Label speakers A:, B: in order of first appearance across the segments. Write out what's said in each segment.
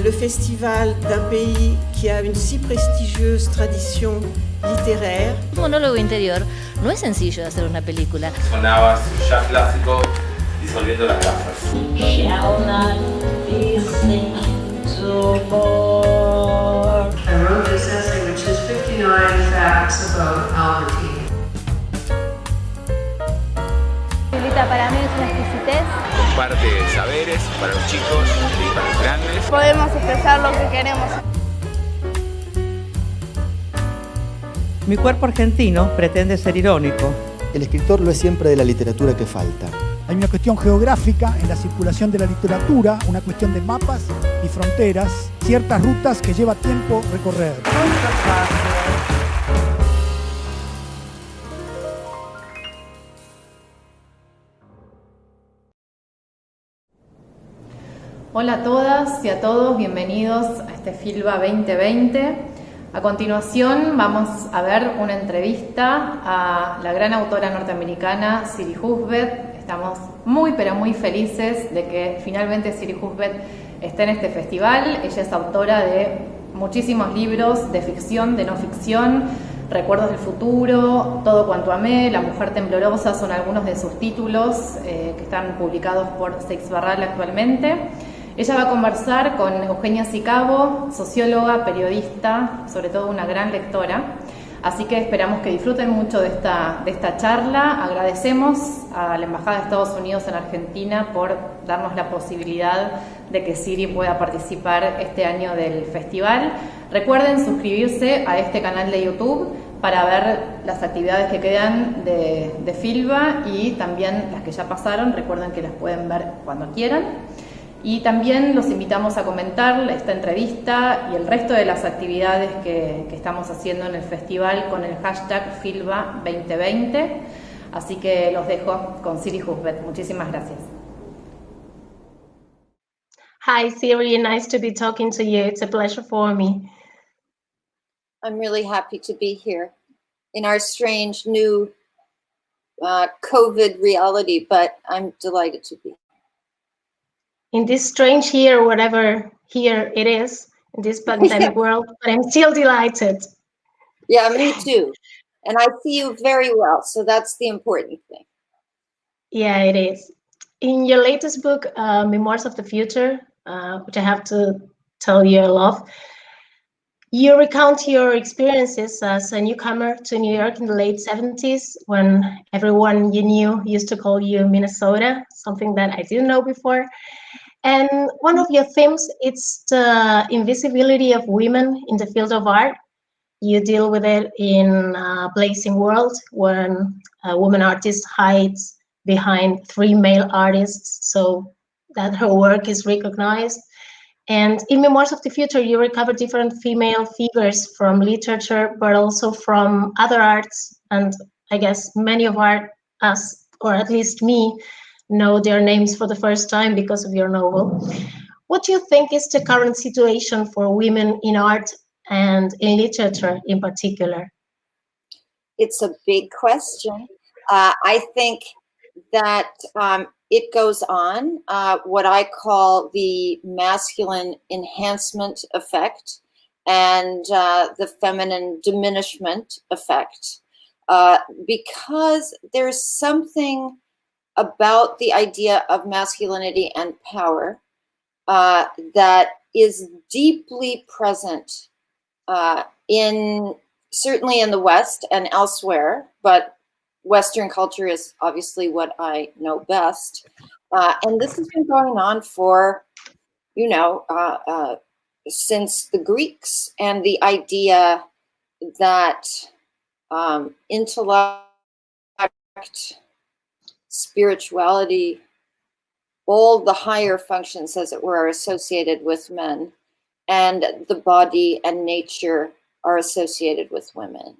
A: Le festival d'un pays qui a une si prestigieuse tradition littéraire.
B: Un monólogo interior no es sencillo hacer una película.
C: Sonaba ya clásico disolviendo las gafas.
D: Shall not be seen to more.
E: I wrote this essay, which is 59 facts about Albertine.
F: Filbita para mí es una exquisitez.
C: Comparte saberes para los chicos y para los grandes.
F: Podemos expresar lo que queremos.
G: Mi cuerpo argentino pretende ser irónico.
H: El escritor lo es siempre de la literatura que falta.
I: Hay una cuestión geográfica en la circulación de la literatura, una cuestión de mapas y fronteras, ciertas rutas que lleva tiempo recorrer.
J: Hola a todas y a todos, bienvenidos a este Filba 2020. A continuación vamos a ver una entrevista a la gran autora norteamericana Siri Hustvedt. Estamos muy pero muy felices de que finalmente Siri Hustvedt esté en este festival. Ella es autora de muchísimos libros de ficción, de no ficción, Recuerdos del futuro, Todo cuanto amé, La mujer temblorosa son algunos de sus títulos que están publicados por Seix Barral actualmente. Ella va a conversar con Eugenia Zicavo, socióloga, periodista, sobre todo una gran lectora. Así que esperamos que disfruten mucho de esta charla. Agradecemos a la Embajada de Estados Unidos en Argentina por darnos la posibilidad de que Siri pueda participar este año del festival. Recuerden suscribirse a este canal de YouTube para ver las actividades que quedan de Filba y también las que ya pasaron. Recuerden que las pueden ver cuando quieran. Y también los invitamos a comentar esta entrevista y el resto de las actividades que estamos haciendo en el festival con el hashtag Filba 2020. Así que los dejo con Siri Hustvedt. Muchísimas gracias.
D: Hi, Siri. Nice to be talking to you. It's a pleasure for me.
K: I'm really happy to be here in our strange new COVID reality, but I'm delighted to be here.
D: In this strange year, whatever here it is, in this pandemic world, but I'm still delighted.
K: Yeah, me too. And I see you very well, so that's the important thing.
D: Yeah, it is. In your latest book, Memoirs of the Future, which I have to tell you I love, you recount your experiences as a newcomer to New York in the late 70s, when everyone you knew used to call you Minnesota, something that I didn't know before. And one of your themes, it's the invisibility of women in the field of art. You deal with it in Blazing World, when a woman artist hides behind 3 male artists so that her work is recognized. And in Memoirs of the Future, you recover different female figures from literature, but also from other arts. And I guess many of us, or at least me, know their names for the first time because of your novel. What do you think is the current situation for women in art and in literature in particular?
K: It's a big question. I think that it goes on, what I call the masculine enhancement effect and the feminine diminishment effect, because there's something about the idea of masculinity and power that is deeply present in certainly in the West and elsewhere, but Western culture is obviously what I know best. And this has been going on for, since the Greeks, and the idea that intellect, spirituality, all the higher functions, as it were, are associated with men, and the body and nature are associated with women.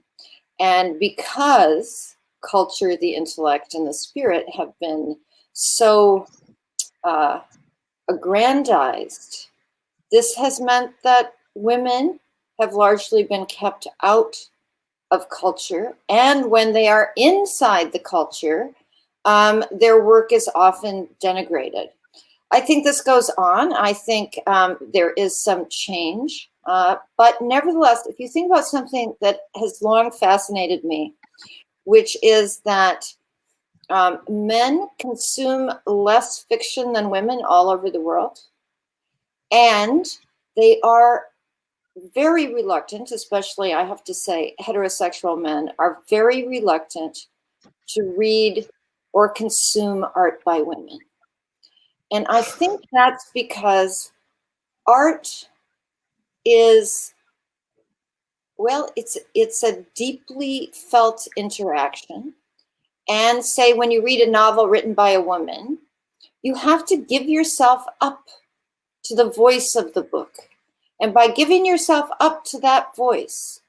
K: And because culture, the intellect, and the spirit have been so aggrandized, this has meant that women have largely been kept out of culture. And when they are inside the culture, their work is often denigrated. I think this goes on. I think there is some change. But nevertheless, if you think about something that has long fascinated me, which is that men consume less fiction than women all over the world. And they are very reluctant, especially, I have to say, heterosexual men are very reluctant to read or consume art by women. And I think that's because art is, well, it's a deeply felt interaction. And say when you read a novel written by a woman, you have to give yourself up to the voice of the book. And by giving yourself up to that voice,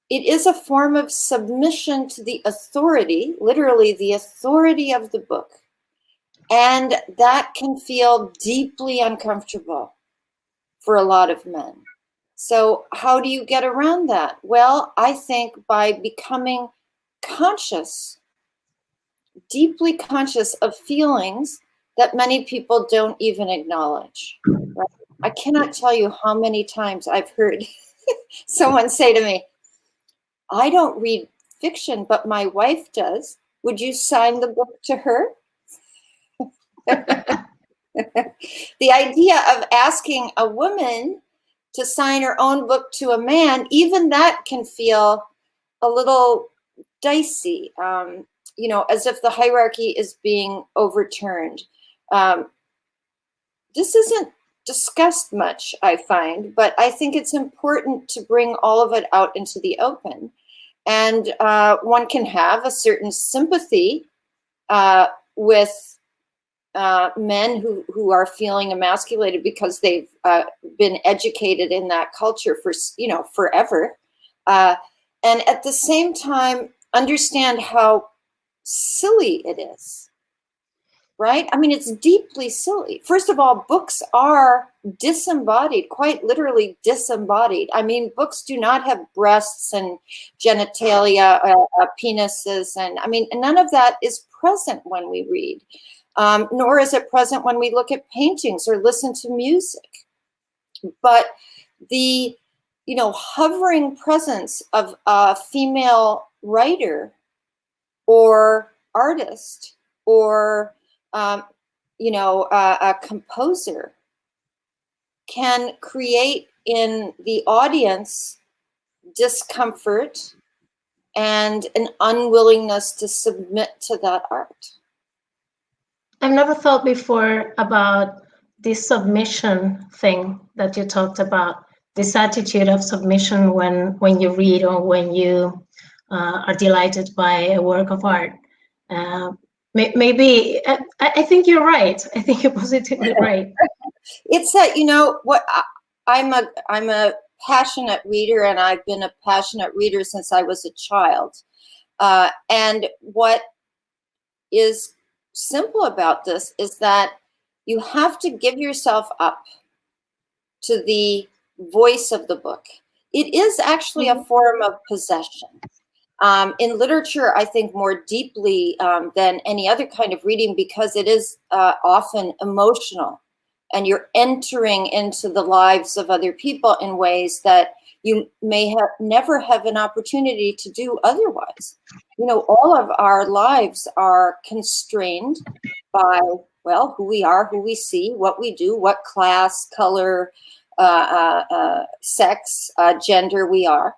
K: it is a form of submission to the authority, literally the authority of the book. And that can feel deeply uncomfortable for a lot of men. So how do you get around that? Well, I think by becoming conscious, deeply conscious of feelings that many people don't even acknowledge. Right? I cannot tell you how many times I've heard someone say to me, I don't read fiction, but my wife does. Would you sign the book to her? The idea of asking a woman to sign her own book to a man, even that can feel a little dicey, as if the hierarchy is being overturned. This isn't discussed much, I find, but I think it's important to bring all of it out into the open. And one can have a certain sympathy with men who are feeling emasculated because they've been educated in that culture for forever, and at the same time understand how silly it is. Right? I mean, it's deeply silly. First of all, books are disembodied, quite literally disembodied. I mean, books do not have breasts and genitalia, penises, and I mean, none of that is present when we read. Nor is it present when we look at paintings or listen to music. But the, hovering presence of a female writer or artist or, a composer can create in the audience discomfort and an unwillingness to submit to that art.
D: I've never thought before about this submission thing that you talked about, this attitude of submission when you read or when you are delighted by a work of art. Maybe, I think you're right. I think you're positively right.
K: It's that, I'm a passionate reader, and I've been a passionate reader since I was a child. And what is simple about this is that you have to give yourself up to the voice of the book. It is actually a form of possession. In literature, I think more deeply than any other kind of reading, because it is often emotional, and you're entering into the lives of other people in ways that you may never have an opportunity to do otherwise. All of our lives are constrained by, well, who we are, who we see, what we do, what class, color, sex, gender we are.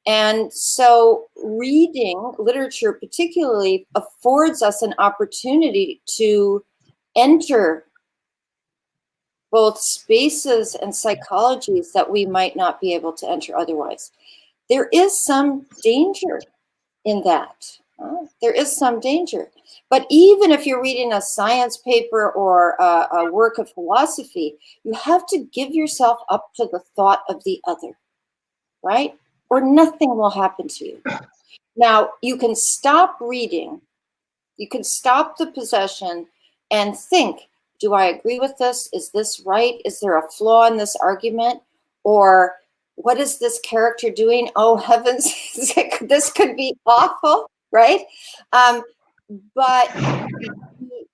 K: And so reading literature particularly affords us an opportunity to enter both spaces and psychologies that we might not be able to enter otherwise. There is some danger in that. There is some danger. But even if you're reading a science paper or a work of philosophy, you have to give yourself up to the thought of the other, right? Or nothing will happen to you. Now, you can stop reading, you can stop the possession and think, do I agree with this? Is this right? Is there a flaw in this argument? Or what is this character doing? Oh, heavens, this could be awful, right? But the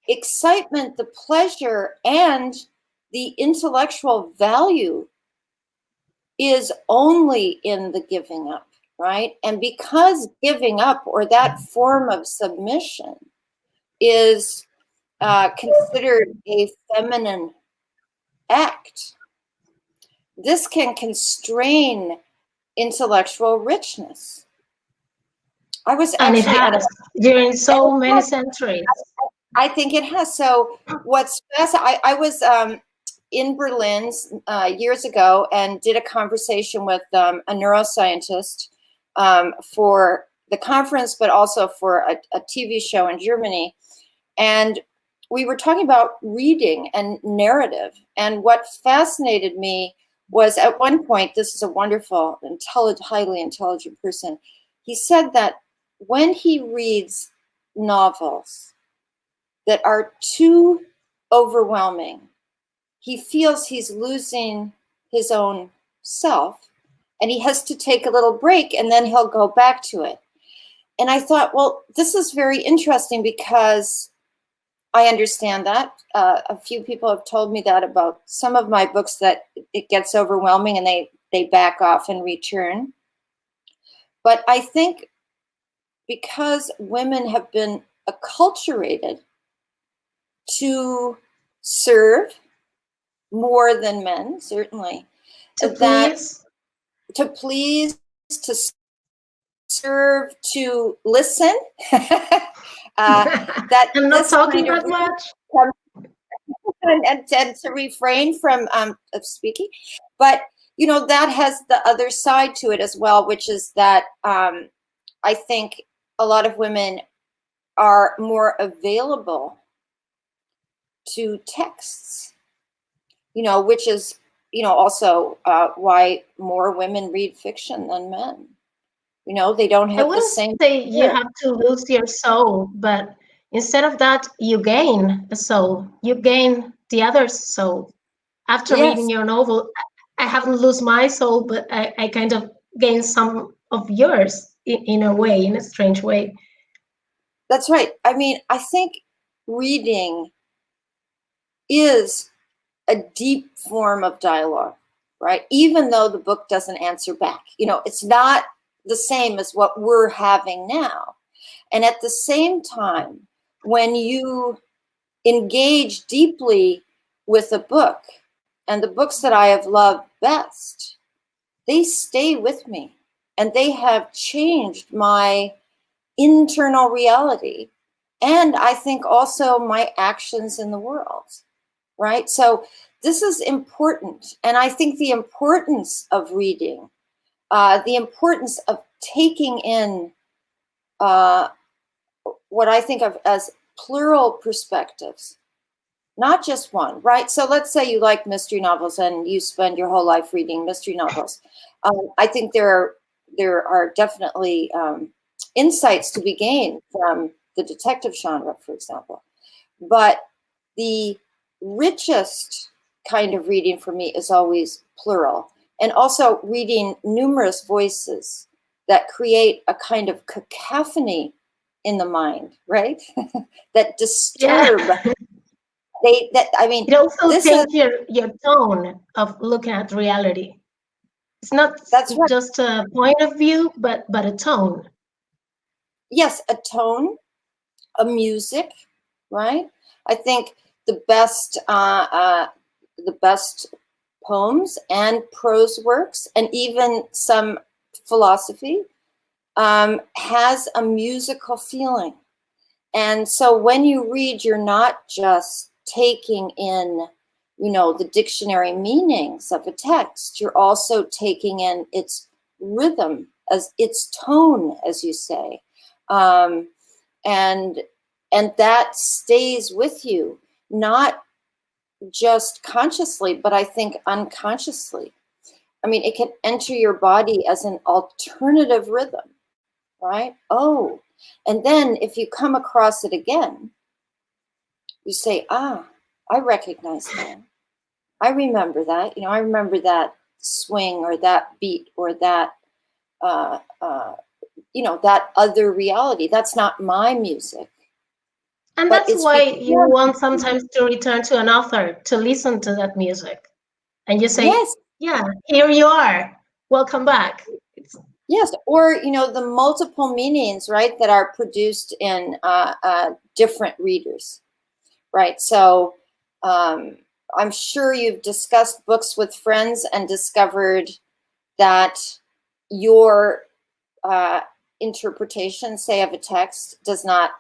K: excitement, the pleasure, and the intellectual value is only in the giving up, right? And because giving up, or that form of submission, is considered a feminine act, this can constrain intellectual richness. I was
D: actually, and it has during so many centuries.
K: I think it has. So what's fascinating, I was in Berlin years ago and did a conversation with a neuroscientist for the conference, but also for a TV show in Germany. And we were talking about reading and narrative. And what fascinated me was, at one point, this is a wonderful, highly intelligent person, he said that when he reads novels that are too overwhelming, he feels he's losing his own self, and he has to take a little break, and then he'll go back to it. And I thought, well, this is very interesting, because I understand that. A few people have told me that about some of my books, that it gets overwhelming and they back off and return. But I think because women have been acculturated to serve more than men, certainly, to please, to serve, to listen. That
D: I'm not talking that much.
K: And to refrain from speaking. But, you know, that has the other side to it as well, which is that I think a lot of women are more available to texts, you know, which is, you know, also why more women read fiction than men. You know, they don't have the same.
D: I wouldn't say you have to lose your soul, but instead of that, you gain a soul. You gain the other's soul. After reading your novel, I haven't lost my soul, but I kind of gained some of yours in a way, in a strange way.
K: That's right. I mean, I think reading is a deep form of dialogue, right? Even though the book doesn't answer back. You know, it's not the same as what we're having now. And at the same time, when you engage deeply with a book, and the books that I have loved best, they stay with me, and they have changed my internal reality, and I think also my actions in the world, right? So this is important. And I think the importance of reading, the importance of taking in what I think of as plural perspectives, not just one, right? So let's say you like mystery novels and you spend your whole life reading mystery novels. I think there are definitely insights to be gained from the detective genre, for example. But the richest kind of reading for me is always plural, and also reading numerous voices that create a kind of cacophony in the mind, right? That disturb.
D: It also changes your tone of looking at reality. It's not just a point of view, but a tone.
K: Yes, a tone, a music, right? I think the best poems and prose works, and even some philosophy has a musical feeling. And so when you read, you're not just taking in, you know, the dictionary meanings of a text. You're also taking in its rhythm, as its tone, as you say. And that stays with you, not just consciously, but I think unconsciously. I mean, it can enter your body as an alternative rhythm, right? Oh, and then if you come across it again, you say, ah, I recognize that. I remember that. You know, I remember that swing or that beat or that, you know, that other reality. That's not my music.
D: And
K: But
D: that's why you want sometimes to return to an author to listen to that music. And you say,
K: yes,
D: yeah, here you are. Welcome back.
K: Yes, or, you know, the multiple meanings, right, that are produced in different readers, right? So I'm sure you've discussed books with friends and discovered that your interpretation, say, of a text does not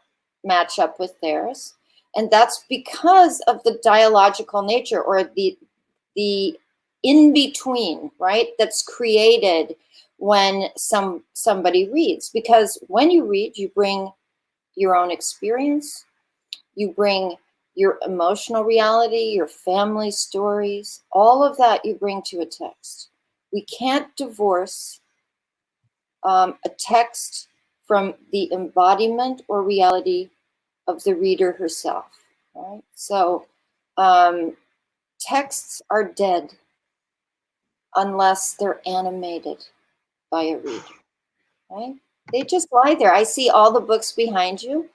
K: match up with theirs. And that's because of the dialogical nature, or the in-between, right, that's created when somebody reads. Because when you read, you bring your own experience, you bring your emotional reality, your family stories, all of that you bring to a text. We can't divorce a text from the embodiment or reality of the reader herself, right? So texts are dead unless they're animated by a reader, right? They just lie there. I see all the books behind you,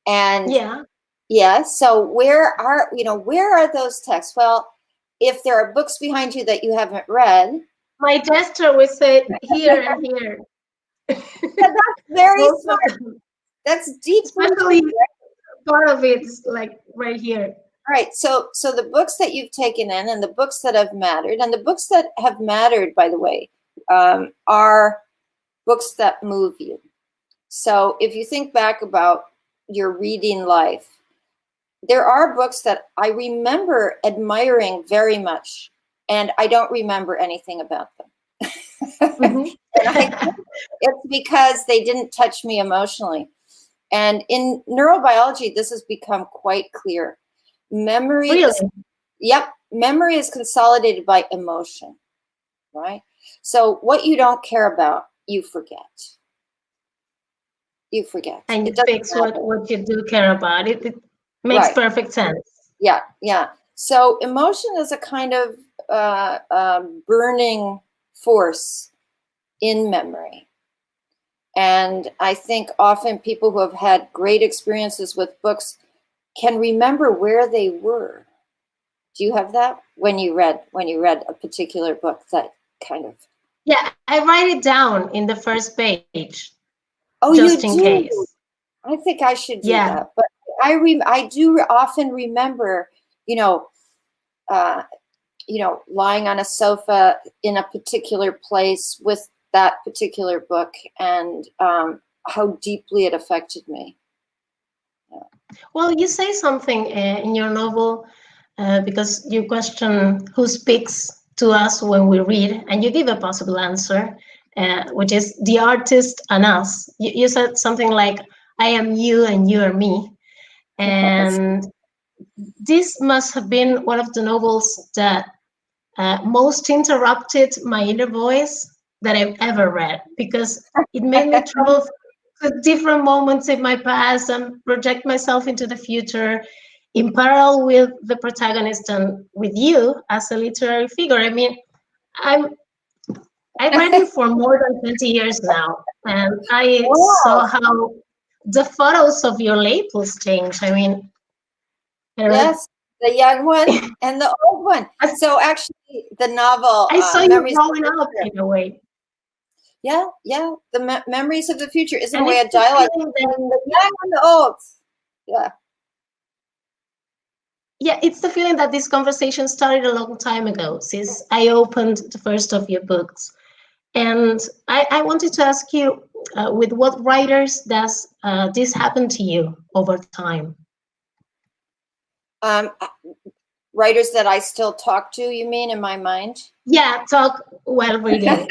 K: and yeah. So where are those texts? Well, if there are books behind you that you haven't read,
D: my gesture will say here and here.
K: That's very smart. That's deep.
D: Especially part of it is like right here.
K: Right. So the books that you've taken in, and the books that have mattered, and the books that have mattered, by the way, are books that move you. So if you think back about your reading life, there are books that I remember admiring very much, and I don't remember anything about them. Mm-hmm. And I think it's because they didn't touch me emotionally. And in neurobiology, this has become quite clear. Memory memory is consolidated by emotion, right? So what you don't care about, you forget. You forget.
D: And you fix what you do care about. It makes perfect sense.
K: Yeah, yeah. So emotion is a kind of burning force in memory. And I think often people who have had great experiences with books can remember where they were. Do you have that when you read a particular book? That kind of.
D: Yeah, I write it down in the first page.
K: Oh,
D: just
K: you
D: in
K: do?
D: case.
K: I think I should do that. But I do often remember, lying on a sofa in a particular place with that particular book, and how deeply it affected me. Yeah.
D: Well, you say something in your novel because you question who speaks to us when we read, and you give a possible answer, which is the artist and us. You said something like, I am you and you are me. And this must have been one of the novels that most interrupted my inner voice that I've ever read, because it made me travel to different moments in my past and project myself into the future in parallel with the protagonist and with you as a literary figure. I mean, I've read you for more than 20 years now, and I saw how the photos of your labels change. I mean,
K: yes, the young one and the old one. So actually, the novel.
D: I saw you growing up in a way.
K: Yeah, yeah. The memories of the future isn't a way of dialogue. The young and the old. Yeah.
D: Yeah, it's the feeling that this conversation started a long time ago, since I opened the first of your books. And I wanted to ask you, with what writers does this happen to you over time?
K: Writers that I still talk to, you mean, in my mind?
D: Yeah, talk while reading.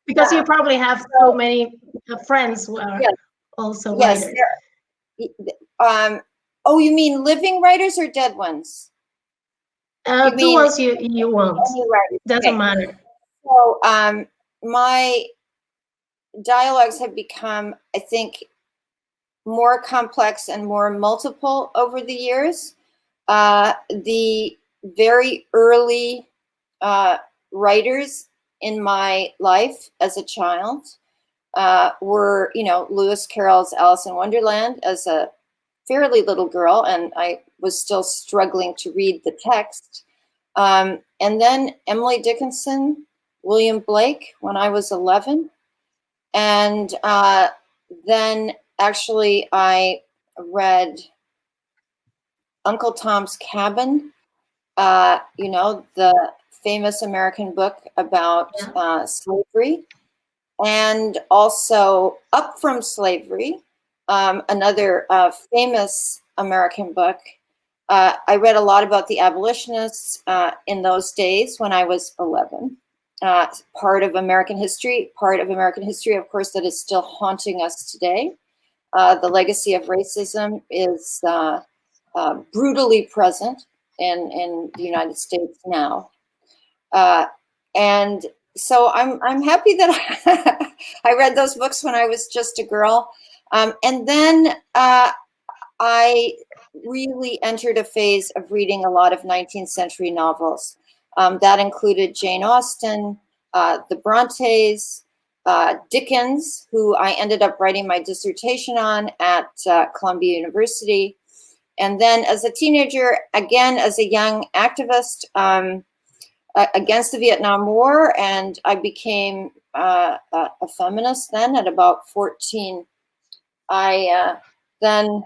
D: Because you probably have so many friends who are also writers.
K: Oh, you mean living writers or dead ones?
D: The ones you want. Doesn't matter.
K: So my dialogues have become, I think, more complex and more multiple over the years. The very early writers in my life as a child were, Lewis Carroll's Alice in Wonderland as a fairly little girl, and I was still struggling to read the text. And then Emily Dickinson, William Blake when I was 11. And then actually I read Uncle Tom's Cabin, the famous American book about slavery, and also Up from Slavery, another famous American book. I read a lot about the abolitionists in those days when I was 11. Part of American history, of course, that is still haunting us today. The legacy of racism is brutally present in the United States now. And so I'm happy that I read those books when I was just a girl. And then I really entered a phase of reading a lot of 19th century novels. That included Jane Austen, the Brontes, Dickens, who I ended up writing my dissertation on at Columbia University. And then as a teenager, again, as a young activist against the Vietnam War, and I became a feminist then at about 14. I then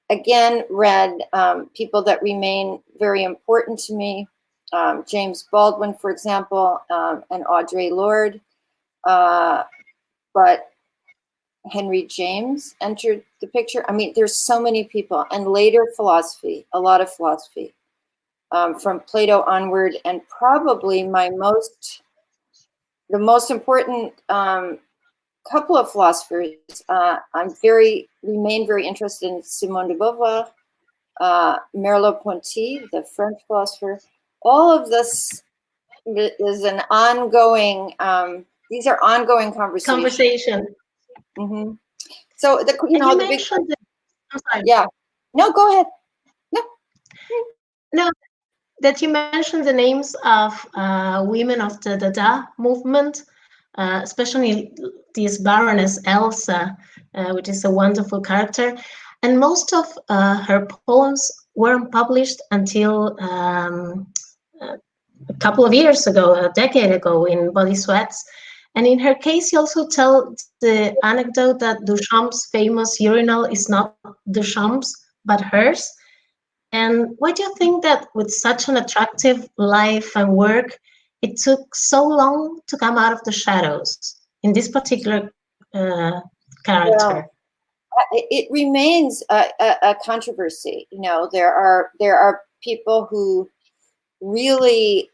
K: again read people that remain very important to me. James Baldwin, for example, and Audre Lorde, but Henry James entered the picture. I mean, there's so many people, and later philosophy, a lot of philosophy, from Plato onward, and probably the most important couple of philosophers. Remain very interested in Simone de Beauvoir, Merleau-Ponty, the French philosopher. All of this is an ongoing, these are ongoing conversations. Mm-hmm. So, I'm sorry. Yeah. No, go ahead.
D: No, that you mentioned the names of women of the Dada movement, especially this Baroness Elsa, which is a wonderful character. And most of her poems weren't published until a couple of years ago, a decade ago, in Body Sweats. And in her case, you also tell the anecdote that Duchamp's famous urinal is not Duchamp's, but hers. And why do you think that with such an attractive life and work, it took so long to come out of the shadows in this particular character?
K: It remains a controversy. There are people who really,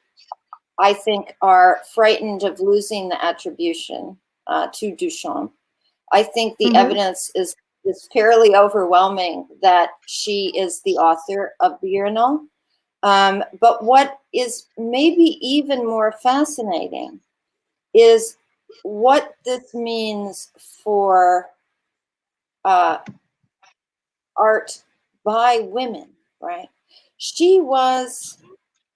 K: I think, are frightened of losing the attribution to Duchamp. I think the evidence is fairly overwhelming that she is the author of the urinal. But what is maybe even more fascinating is what this means for art by women, right? She was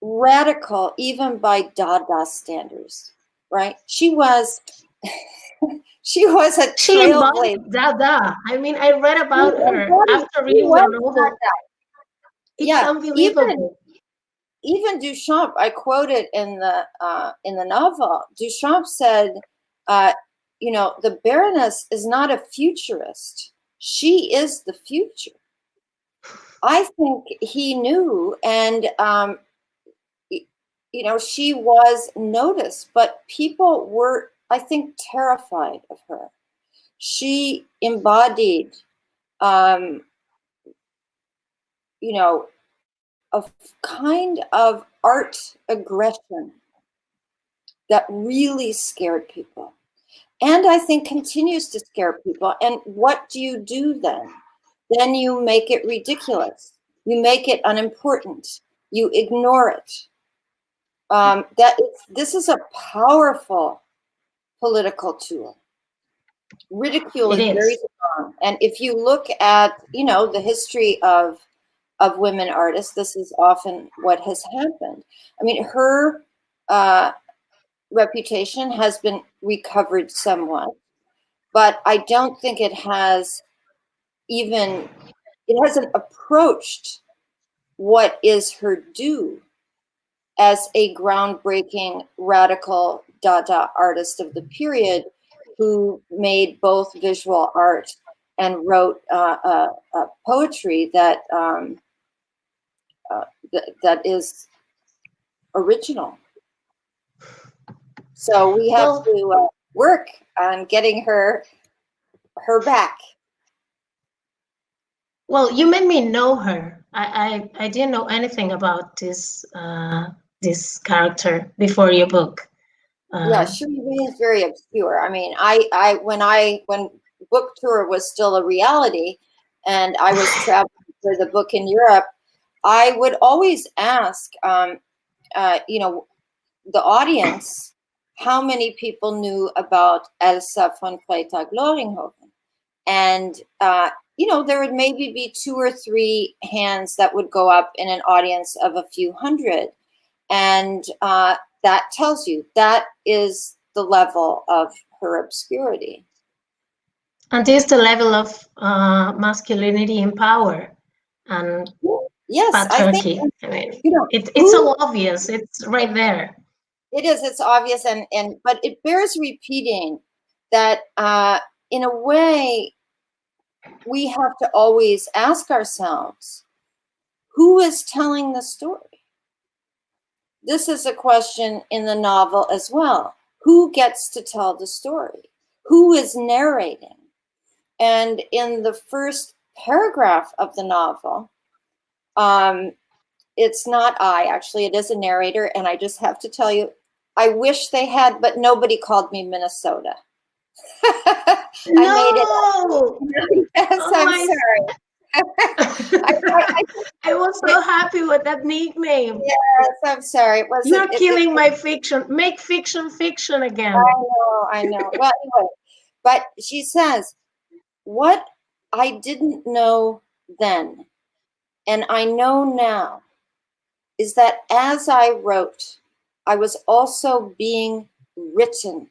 K: radical even by Dada standards, right? She was a trailblazer.
D: Dada. I mean, I read about her after reading the novel. It's unbelievable.
K: Even Duchamp, I quote it in the novel. Duchamp said, the Baroness is not a futurist. She is the future. I think he knew, and you know, she was noticed, but people were, I think, terrified of her. She embodied, you know, a kind of art aggression that really scared people. And I think continues to scare people. And what do you do then? Then you make it ridiculous. You make it unimportant. You ignore it. This is a powerful political tool. Ridicule is very strong. And if you look at, you know, the history of women artists, this is often what has happened. I mean, her reputation has been recovered somewhat, but I don't think it hasn't approached what is her due as a groundbreaking radical Dada artist of the period who made both visual art and wrote poetry that is original. So we have to work on getting her back.
D: Well, you made me know her. I didn't know anything about this character before your book.
K: Yeah, she remains very obscure. I mean, when book tour was still a reality, and I was traveling for the book in Europe, I would always ask, you know, the audience, how many people knew about Elsa von Freytag-Loringhoven? And, you know, there would maybe be 2 or 3 hands that would go up in an audience of a few hundred. And that tells you that is the level of her obscurity.
D: And this is the level of masculinity and power and patriarchy. I mean, you know, it's so obvious. It's right there.
K: It is. It's obvious, but it bears repeating that in a way we have to always ask ourselves, who is telling the story? This is a question in the novel as well. Who gets to tell the story? Who is narrating? And in the first paragraph of the novel, it's not I, actually, it is a narrator. And I just have to tell you, I wish they had, but nobody called me Minnesota. I made it. Yes, I'm sorry.
D: I was so happy with that nickname.
K: Yes, I'm sorry.
D: You're killing my fiction. Make fiction fiction again.
K: I know. Well, anyway, but she says, what I didn't know then, and I know now, is that as I wrote, I was also being written,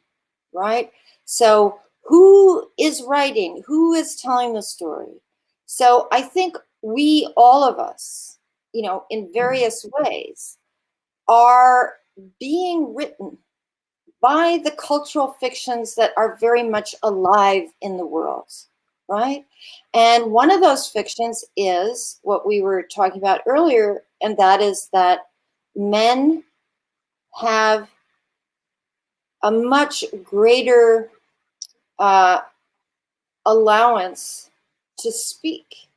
K: right? So who is writing? Who is telling the story? So I think we, all of us, you know, in various ways, are being written by the cultural fictions that are very much alive in the world, right? And one of those fictions is what we were talking about earlier, and that is that men have a much greater allowance to speak.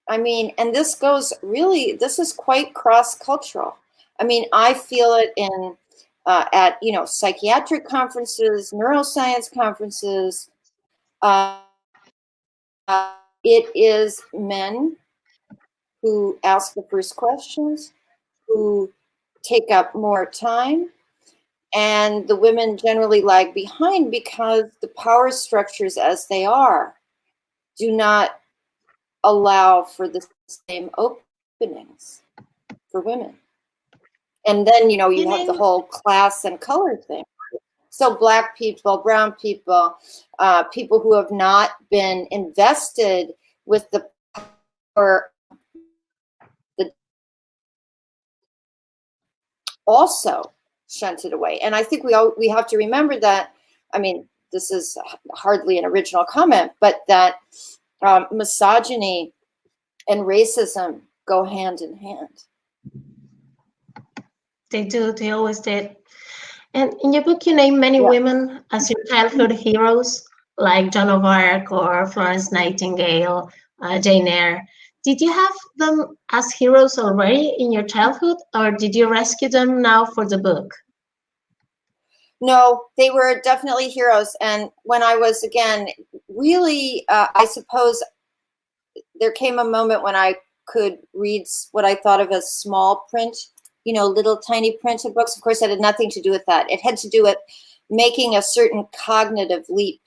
K: I mean, and this goes really, this is quite cross-cultural. I mean, I feel it in at, you know, psychiatric conferences, neuroscience conferences. It is men who ask the first questions, who take up more time, and the women generally lag behind because the power structures as they are do not allow for the same openings for women. And then, you know, you have the whole class and color thing. So Black people, brown people, people who have not been invested with the power, also shunted away. And I think we have to remember that, I mean, this is hardly an original comment, but that misogyny and racism go hand in hand.
D: They do. They always did. And in your book, you name many women as your childhood heroes, like Joan of Arc or Florence Nightingale, Jane Eyre. Did you have them as heroes already in your childhood, or did you rescue them now for the book?
K: No, they were definitely heroes. And when I was, again, really, I suppose there came a moment when I could read what I thought of as small print, you know, little tiny printed books. Of course, that had nothing to do with that. It had to do with making a certain cognitive leap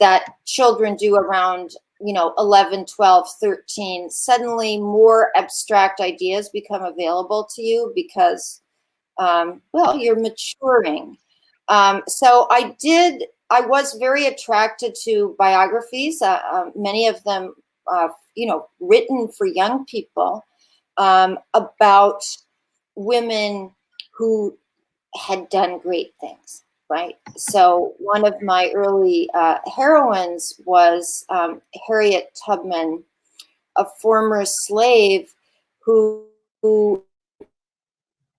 K: that children do around, you know, 11, 12, 13. Suddenly more abstract ideas become available to you because, well, you're maturing. So I was very attracted to biographies, many of them, you know, written for young people, about women who had done great things, right? So one of my early heroines was Harriet Tubman, a former slave who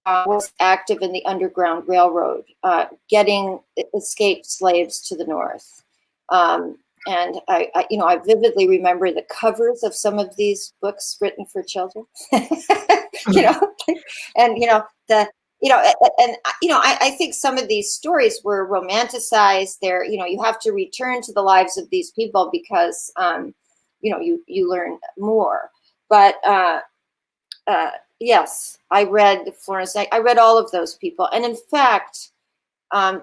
K: was active in the Underground Railroad, getting escaped slaves to the North. And I, you know, I vividly remember the covers of some of these books written for children, you know, and, you know, I think some of these stories were romanticized. They're, you know, you have to return to the lives of these people because, you know, you learn more. But yes, I read Florence Nightingale. I read all of those people. And in fact,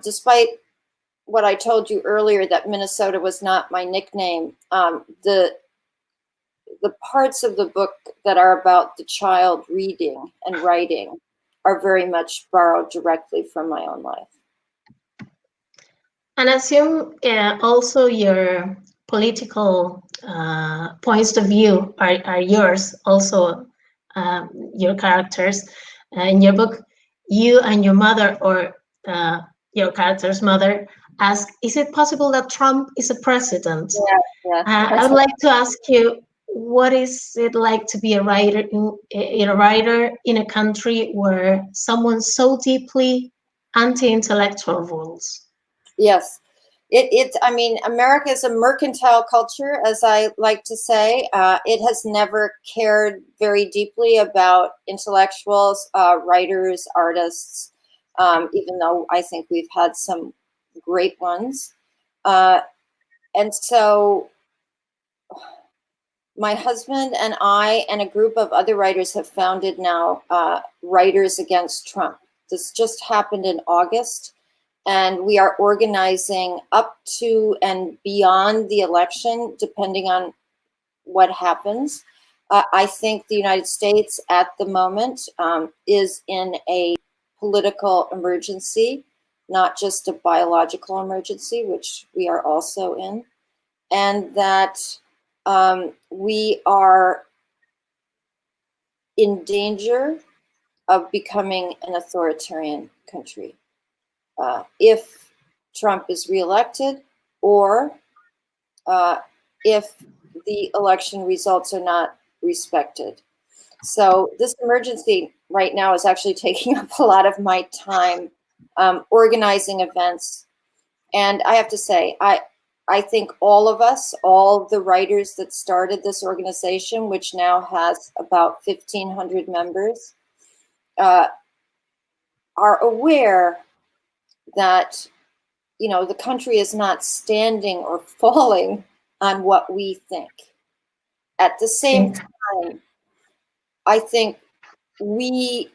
K: despite what I told you earlier, that Minnesota was not my nickname, the parts of the book that are about the child reading and writing are very much borrowed directly from my own life.
D: And I assume also your political points of view are yours, also your characters. In your book, you and your mother, or your character's mother, ask, is it possible that Trump is a president?
K: Yeah.
D: I would like to ask you, what is it like to be a writer in a country where someone so deeply anti-intellectual rules?
K: Yes, I mean, America is a mercantile culture, as I like to say. It has never cared very deeply about intellectuals, writers, artists, even though I think we've had some great ones. And so my husband and I and a group of other writers have founded now Writers Against Trump. This just happened in August. And we are organizing up to and beyond the election, depending on what happens. I think the United States at the moment is in a political emergency, not just a biological emergency, which we are also in. And that we are in danger of becoming an authoritarian country. If Trump is reelected, or if the election results are not respected. So this emergency right now is actually taking up a lot of my time organizing events. And I have to say, I think all of us, all the writers that started this organization, which now has about 1,500 members, are aware that, you know, the country is not standing or falling on what we think. At the same time, I think we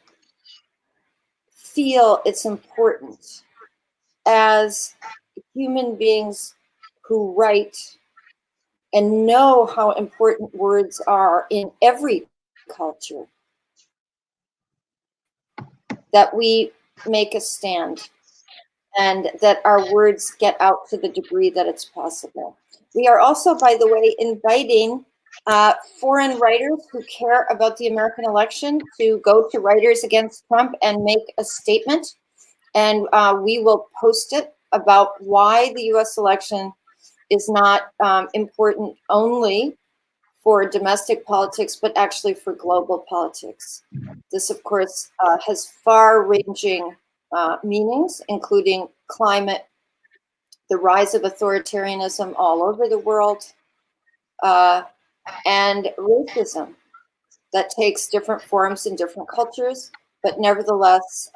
K: feel it's important as human beings who write and know how important words are in every culture, that we make a stand and that our words get out to the degree that it's possible. We are also, by the way, inviting foreign writers who care about the American election to go to Writers Against Trump and make a statement. And we will post it about why the US election is not important only for domestic politics, but actually for global politics. This, of course, has far-ranging meanings, including climate, the rise of authoritarianism all over the world, and racism that takes different forms in different cultures, but nevertheless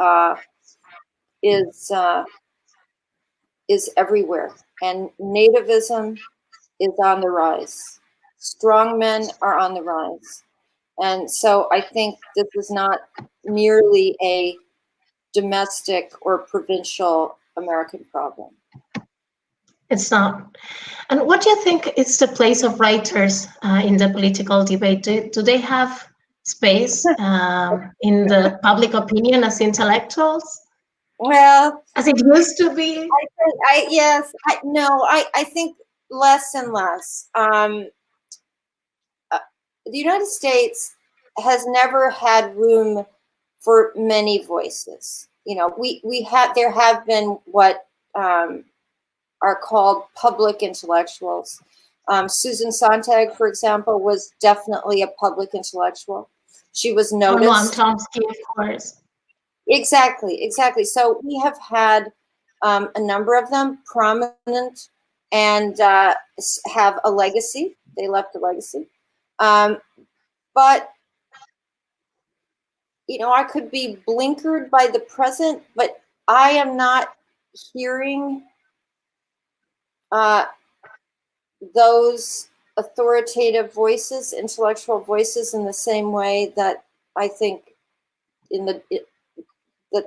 K: is everywhere. And nativism is on the rise. Strong men are on the rise. And so I think this is not merely a domestic or provincial American problem.
D: It's not. And what do you think is the place of writers in the political debate? Do they have space in the public opinion as intellectuals?
K: Well,
D: as it used to be?
K: I think less and less. The United States has never had room for many voices. You know, there have been what are called public intellectuals. Susan Sontag, for example, was definitely a public intellectual. She was noticed.
D: Noam Chomsky, of course.
K: Exactly. So we have had a number of them prominent and have a legacy. They left a legacy. But, you know, I could be blinkered by the present, but I am not hearing those authoritative voices, intellectual voices, in the same way that I think that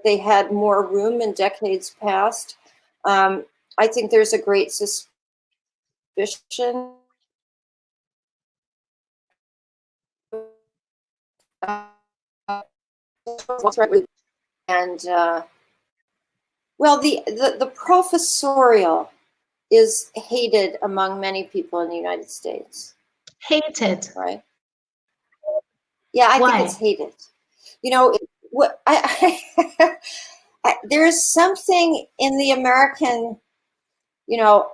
K: they had more room in decades past. I think there's a great suspicion and well, the professorial is hated among many people in the United States.
D: Hated,
K: right? Yeah, I think it's hated. You know, there's something in the American, you know,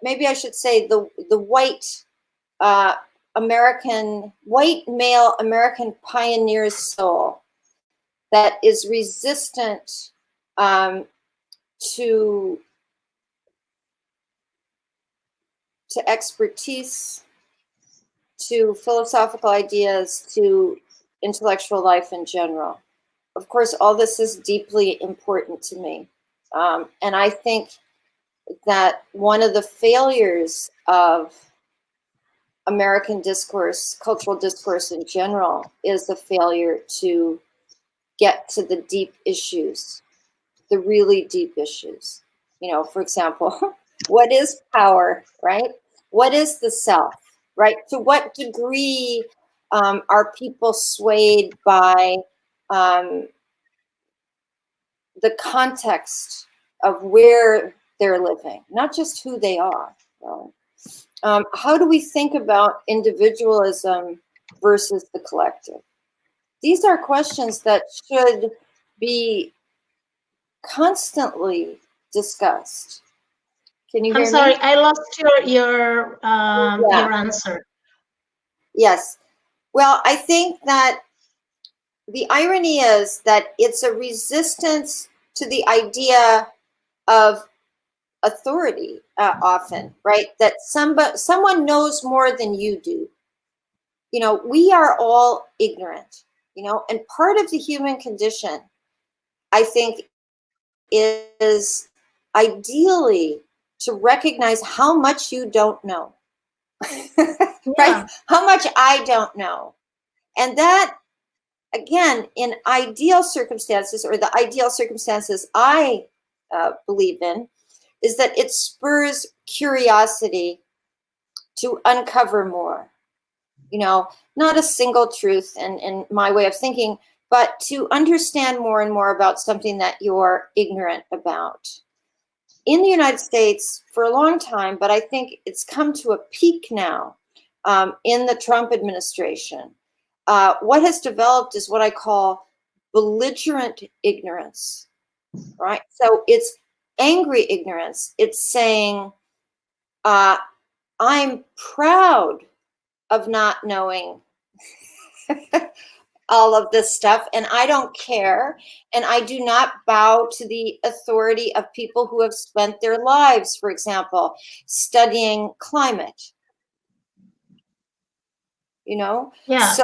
K: maybe I should say the white white male American pioneer's soul that is resistant to expertise, to philosophical ideas, to intellectual life in general. Of course, all this is deeply important to me. And I think that one of the failures of American discourse, cultural discourse in general, is the failure to get to the deep issues, the really deep issues. You know, for example, what is power, right? What is the self, right? To what degree are people swayed by the context of where they're living, not just who they are, right? How do we think about individualism versus the collective? These are questions that should be constantly discussed. Can you hear me?
D: I'm sorry, I lost your answer.
K: Yes. Well, I think that the irony is that it's a resistance to the idea of authority often, right? That someone knows more than you do. You know, we are all ignorant, you know, and part of the human condition, I think, is ideally to recognize how much you don't know, right? How much I don't know. And that, again, in ideal circumstances, or the ideal circumstances I believe in, is that it spurs curiosity to uncover more. You know, not a single truth in my way of thinking, but to understand more and more about something that you're ignorant about. In the United States, for a long time, but I think it's come to a peak now in the Trump administration, what has developed is what I call belligerent ignorance, right? So it's angry ignorance. It's saying, I'm proud of not knowing all of this stuff, and I don't care, and I do not bow to the authority of people who have spent their lives, for example, studying climate. You know?
D: Yeah.
K: So,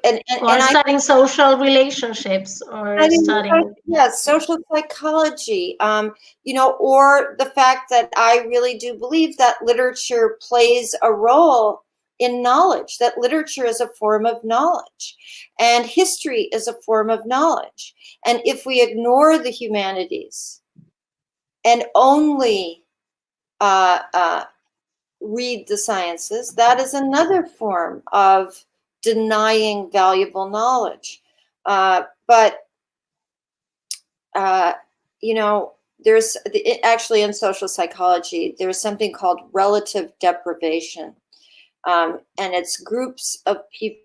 K: and
D: studying social relationships, or studying
K: social psychology, you know, or the fact that I really do believe that literature plays a role in knowledge, that literature is a form of knowledge, and history is a form of knowledge. And if we ignore the humanities and only read the sciences, that is another form of denying valuable knowledge. But you know, there's actually in social psychology, there's something called relative deprivation. And it's groups of people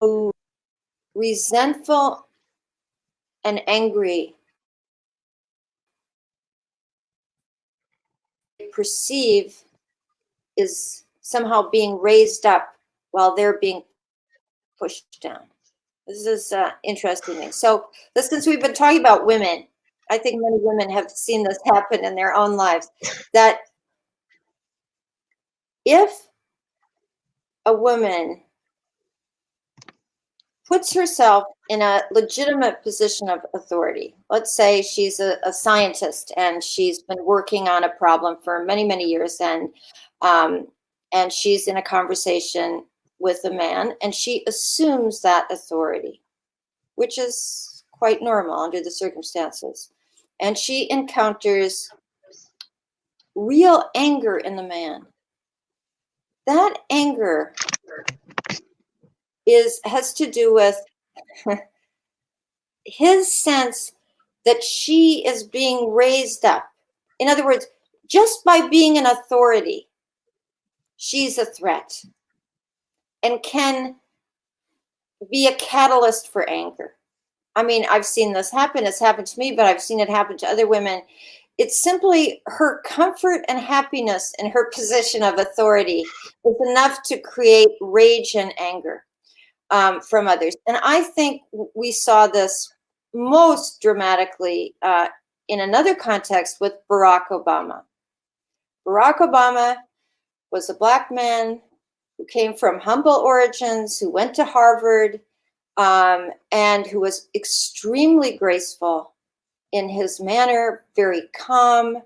K: who resentful and angry perceive is somehow being raised up while they're being pushed down. This is interesting. So since we've been talking about women, I think many women have seen this happen in their own lives, that if a woman puts herself in a legitimate position of authority, let's say she's a scientist and she's been working on a problem for many, many years, and she's in a conversation with a man, and she assumes that authority, which is quite normal under the circumstances. And she encounters real anger in the man. That anger has to do with his sense that she is being raised up. In other words, just by being an authority, she's a threat and can be a catalyst for anger. I mean, I've seen this happen. It's happened to me, but I've seen it happen to other women. It's simply her comfort and happiness in her position of authority is enough to create rage and anger from others. And I think we saw this most dramatically in another context with Barack Obama. Barack Obama was a Black man who came from humble origins, who went to Harvard, and who was extremely graceful in his manner, very calm,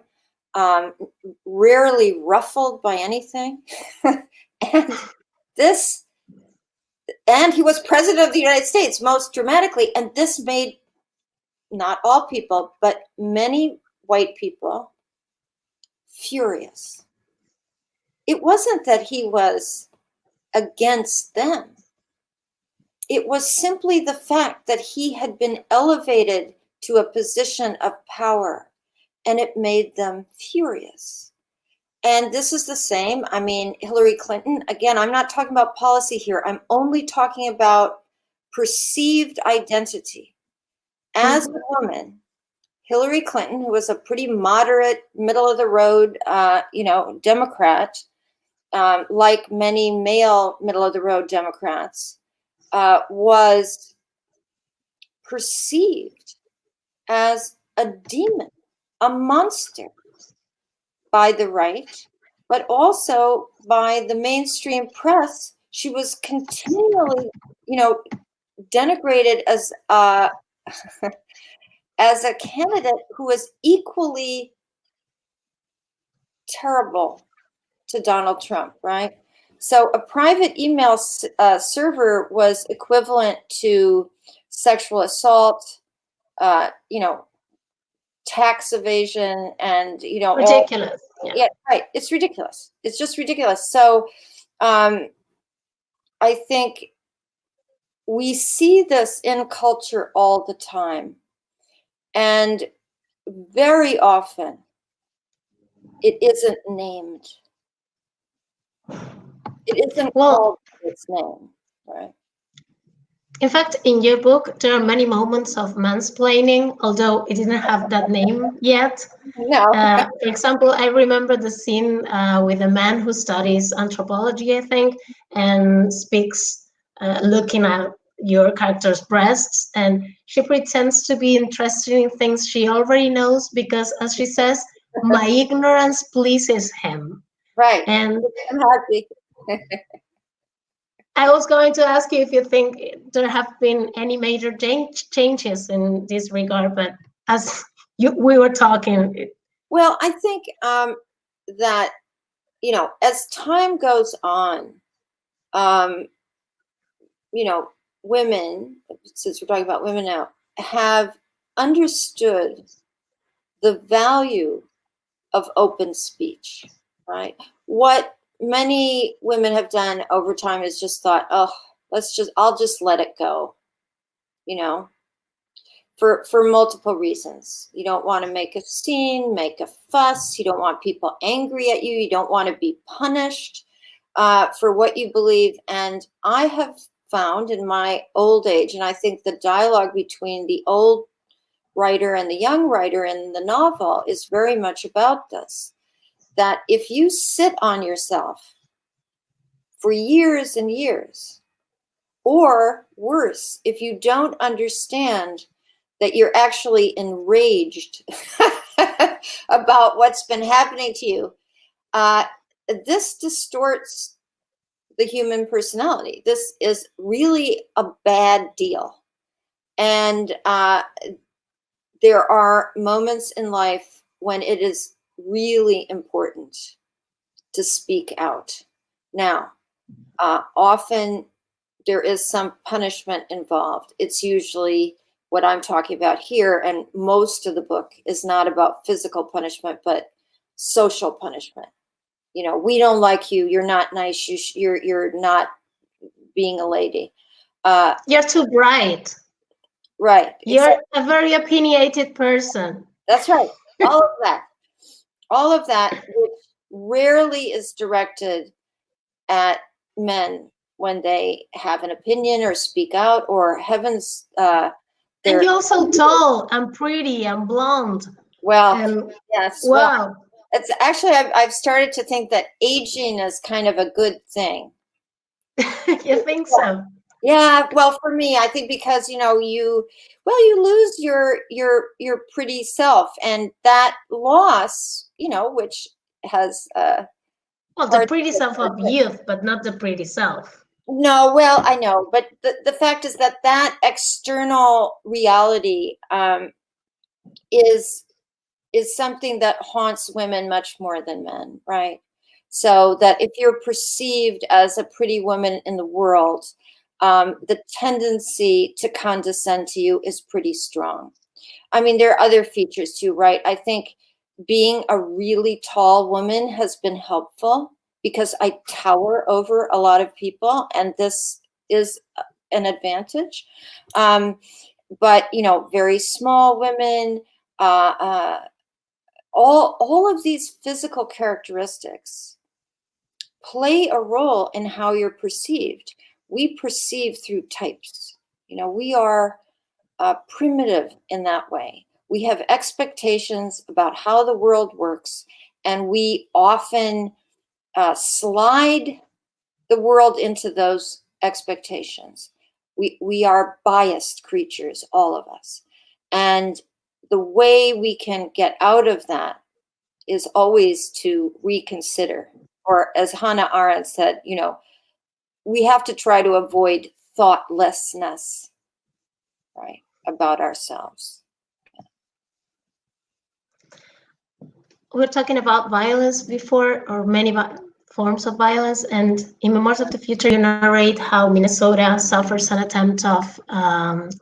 K: rarely ruffled by anything. And he was president of the United States most dramatically. And this made not all people, but many white people furious. It wasn't that he was against them. It was simply the fact that he had been elevated to a position of power, and it made them furious. And this is the same. I mean, Hillary Clinton, again, I'm not talking about policy here. I'm only talking about perceived identity. As a woman, Hillary Clinton, who was a pretty moderate, middle of the road, Democrat, like many male middle of the road Democrats, was perceived as a demon, a monster by the right, but also by the mainstream press. She was continually, denigrated as a candidate who was equally terrible to Donald Trump, right? So a private email server was equivalent to sexual assault, tax evasion, and
D: ridiculous.
K: Yeah, right. It's ridiculous. It's just ridiculous. So I think we see this in culture all the time, and very often it isn't named. It isn't called its name, right?
D: In fact, in your book, there are many moments of mansplaining, although it didn't have that name yet.
K: No.
D: For example, I remember the scene with a man who studies anthropology, I think, and speaks looking at your character's breasts, and she pretends to be interested in things she already knows because, as she says, my ignorance pleases him.
K: Right.
D: And
K: I'm happy.
D: I was going to ask you if you think there have been any major changes in this regard, but as we were talking.
K: Well, I think that, you know, as time goes on, you know, women, since we're talking about women now, have understood the value of open speech, right? What many women have done over time is just thought, oh, I'll just let it go, you know, for multiple reasons. You don't want to make a scene, make a fuss. You don't want people angry at you. You don't want to be punished for what you believe. And I have found in my old age, and I think the dialogue between the old writer and the young writer in the novel is very much about this, that if you sit on yourself for years and years, or worse, if you don't understand that you're actually enraged about what's been happening to you, this distorts the human personality. This is really a bad deal. And there are moments in life when it is really important to speak out. Now, often there is some punishment involved. It's usually what I'm talking about here, and most of the book is not about physical punishment, but social punishment. You know, we don't like you. You're not nice. You're not being a lady.
D: You're too bright.
K: Right.
D: You're a very opinionated person.
K: That's right. All of that. All of that, which rarely is directed at men when they have an opinion or speak out, or heavens. And
D: you're also tall and pretty and blonde.
K: Well,
D: and,
K: yes.
D: Wow.
K: Well, it's actually, I've started to think that aging is kind of a good thing.
D: You think so?
K: Yeah. Well, for me, I think because, you know, you lose your pretty self, and that loss, you know, which has
D: well, the pretty self of youth, but not the pretty self.
K: No, well, I know, but the fact is that external reality is something that haunts women much more than men, right? So that if you're perceived as a pretty woman in the world, the tendency to condescend to you is pretty strong. I mean, there are other features too, right? I think being a really tall woman has been helpful because I tower over a lot of people, and this is an advantage. But, you know, very small women, all of these physical characteristics play a role in how you're perceived. We perceive through types. You know, we are primitive in that way. We have expectations about how the world works, and we often slide the world into those expectations. We are biased creatures, all of us. And the way we can get out of that is always to reconsider. Or as Hannah Arendt said, you know, we have to try to avoid thoughtlessness, right, about ourselves.
D: We were talking about violence before, or many forms of violence, and in Memoirs of the Future, you narrate how Minnesota suffers an attempt of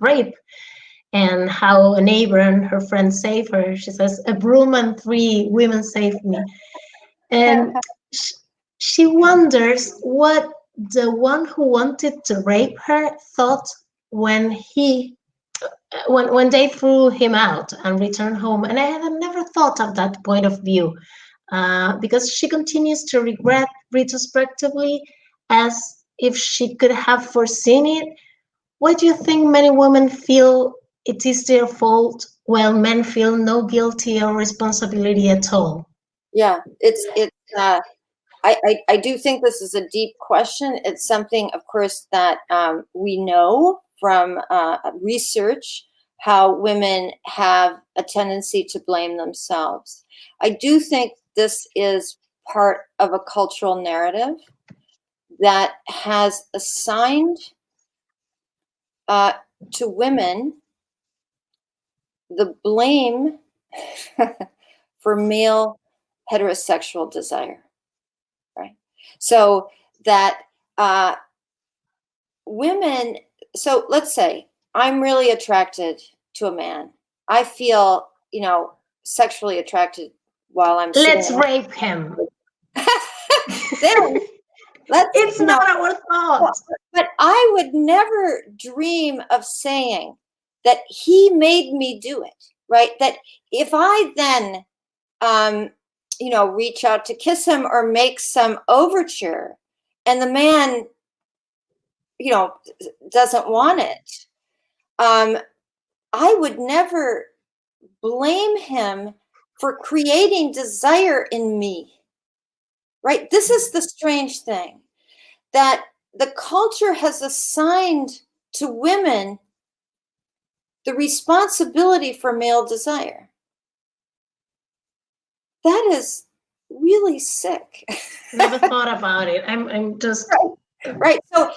D: rape, and how a neighbor and her friend save her. She says, "A broom and 3 women saved me." And she wonders what the one who wanted to rape her thought when they threw him out and returned home. And I had never thought of that point of view, because she continues to regret retrospectively, as if she could have foreseen it, why do you think many women feel it is their fault while men feel no guilty or responsibility at all?
K: Yeah, I do think this is a deep question. It's something, of course, that we know from research, how women have a tendency to blame themselves. I do think this is part of a cultural narrative that has assigned to women the blame for male heterosexual desire, right? So that women, so let's say I'm really attracted to a man. I feel, sexually attracted while I'm
D: Let's rape him.
K: Then,
D: it's not our fault.
K: But I would never dream of saying that he made me do it, right? That if I then, reach out to kiss him or make some overture and the man, doesn't want it, I would never blame him for creating desire in me, right? This is the strange thing, that the culture has assigned to women the responsibility for male desire. That is really sick.
D: Never thought about it. I'm just
K: right. So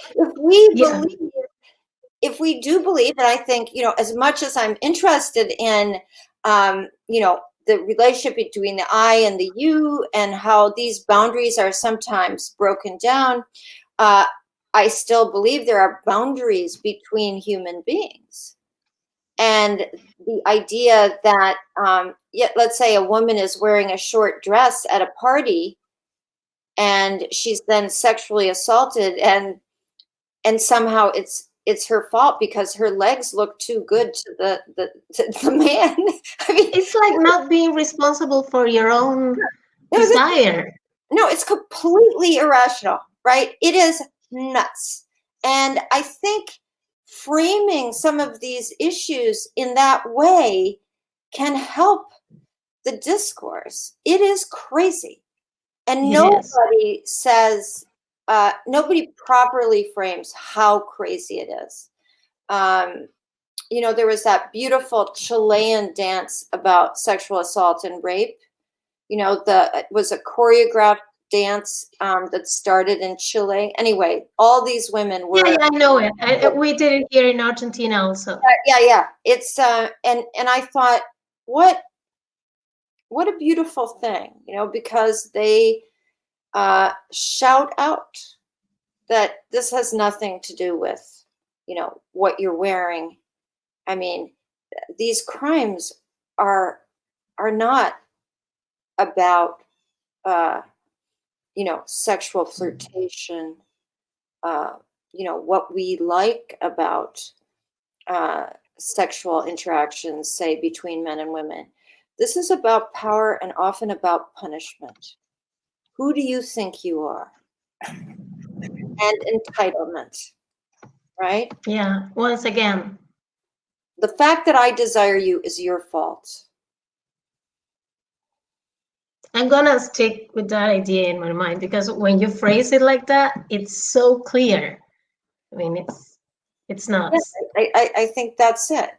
K: if we do believe, and I think, as much as I'm interested in, the relationship between the I and the you and how these boundaries are sometimes broken down, I still believe there are boundaries between human beings. And the idea that, let's say a woman is wearing a short dress at a party and she's then sexually assaulted, and somehow it's her fault because her legs look too good to the man. I mean,
D: it's like not being responsible for your own desire.
K: No, it's completely irrational, right? It is nuts. And I think framing some of these issues in that way can help the discourse. It is crazy. And nobody says, nobody properly frames how crazy it is. There was that beautiful Chilean dance about sexual assault and rape. It was a choreographed dance that started in Chile. Anyway, all these women were.
D: Yeah, I know it. We did it here in Argentina also.
K: Yeah. It's and I thought, what a beautiful thing, because they shout out that this has nothing to do with, what you're wearing. I mean, these crimes are not about sexual flirtation, what we like about sexual interactions, say, between men and women. This is about power and often about punishment. Who do you think you are? And entitlement, right?
D: Yeah, once again.
K: The fact that I desire you is your fault.
D: I'm gonna stick with that idea in my mind, because when you phrase it like that, it's so clear. I mean, it's not.
K: Yes, I think that's it.